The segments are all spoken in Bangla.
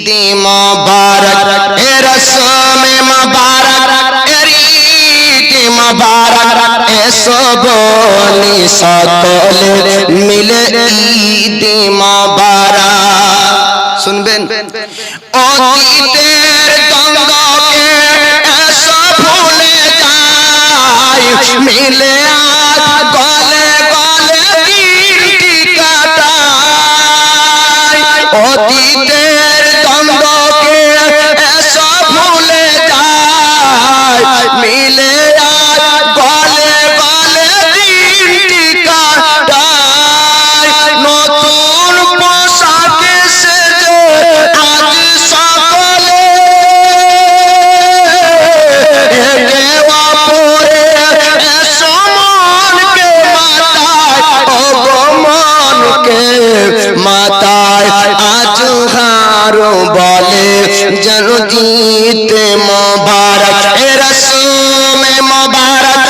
ঈদ মুবারক এ রসম মুবারক ঈদ মুবারক এসো বলি সকলে মিলে ঈদ মুবারক শুনবেন অতীতের দ্বন্দ্বকে এসো ভুলে যাই মিলে আজ গলে গলে দিনটি কাটাই অতীতের দ্বন্দ্বকে এসো ভুলে যাই মিলে আজ গলে গলে দিনটি কাটাই নতুন পোশাকে সেজে আজ সকলে একে অপরে এসো মনকে মাতায় ওগো মনকে মাতায় আজ হারো বলে যেন জিতে মুবারক এ রসম মুবারক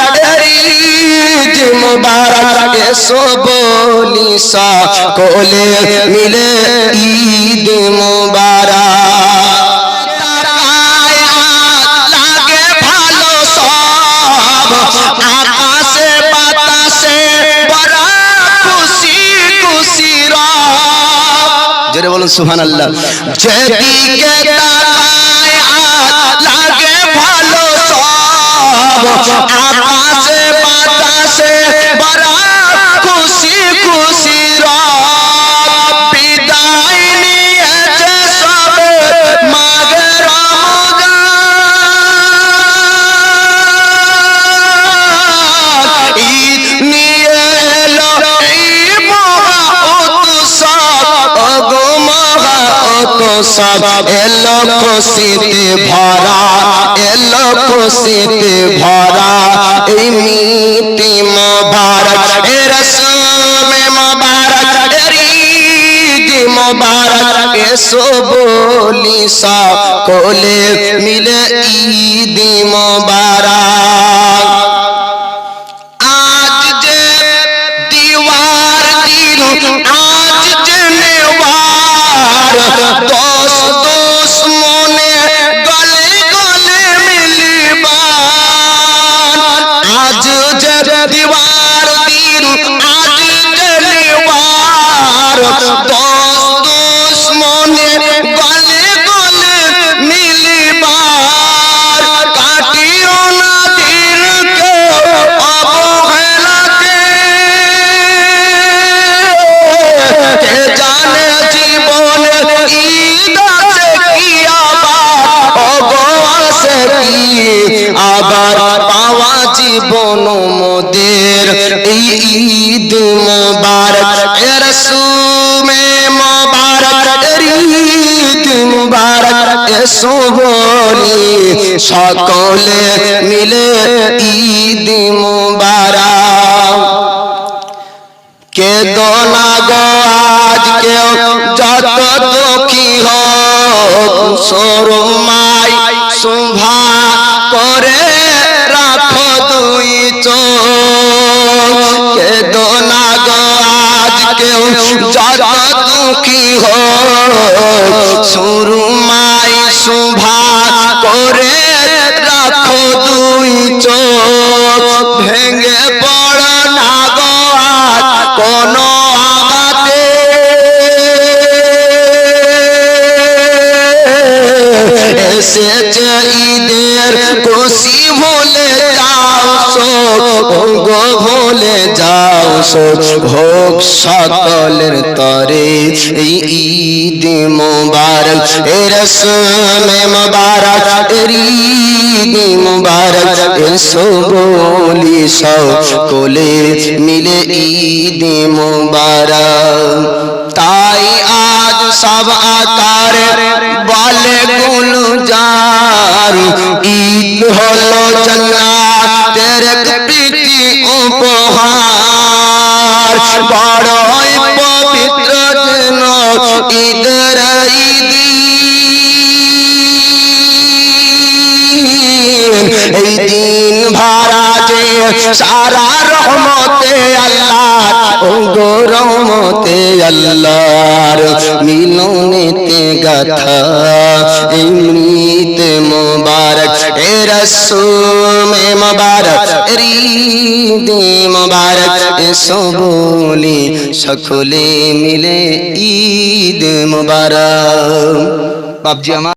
ঈদ মুবারক এসো বলি সকলে মিলে ঈদ মুবারক লাগে ভালো সব আকাশে বাতাসে বড় খুশি খুশি রব জোরে বলুন সুবহানাল্লাহ যেদিকে তাকাই লাগে ভালো সব আকাশে বাতাসে বড় খুশি খুশি রব বিদায় নিয়েছে সবে মাঘে রমজান ঈদ নিয়ে এলো এই মহা উৎসব ওগো মহা উৎসব এলো খুশিতে ভরা এলো খুশিতে ভরা এই মিটি মুবারক এ রসম মুবারক ঈদ মুবারক এসো বলি সকলে মিলে ঈদ মুবারক आज जे दीवार दिल आज जे नेवार दोस दोस मोने गले गले मिलबान आज जे दीवार दिल आज जे नेवार दोस दोस मोने गले गले मिलबान काटियो ना दिल के কে জানে জীবনে ঈদ আছে কি আবার ওগো আছে কি আবার পাওয়া জীবন মোদের এই ঈদ মুবারক এ রসম মুবারক ঈদ মুবারক এসো বলি সকলে মিলে ঈদ মুবারক কেদো না গো আজ কেউ যত দুঃখী হোক সরমাই শোভা করে রাখো দুই চোখ কেদো না গো আজ কেউ যত দুঃখী হোক সরমাই শোভা করে রাখো দুই চোখ ভেঙে পড়ো না গো কোনো আঘাতে এসেছে ঈদের খুশি ভুলে যাও শোক গো ভুলে যাও শোক হোক সকলের তরে এই ঈদ মুবারক এ রসম মুবারক ঈদ মুবারক এসো বলি সকলে মিলে ঈদ মুবারক তাই আজ সব আকারে বলে গুলজার ঈদ হলো জান্নাতের প্রীতি উপহার বড়ই পবিত্র দিন ঈদের ঈদি এই দিন ভরা যে সারা রহমতে আল্লাহ ও গো রহমতে আল্লাহর মিলনেতে गाथा इमृत मुबारक ए रसूल मुबारक ईद मुबारक एसो बोली सकले मिले ईद मुबारक। बाप जी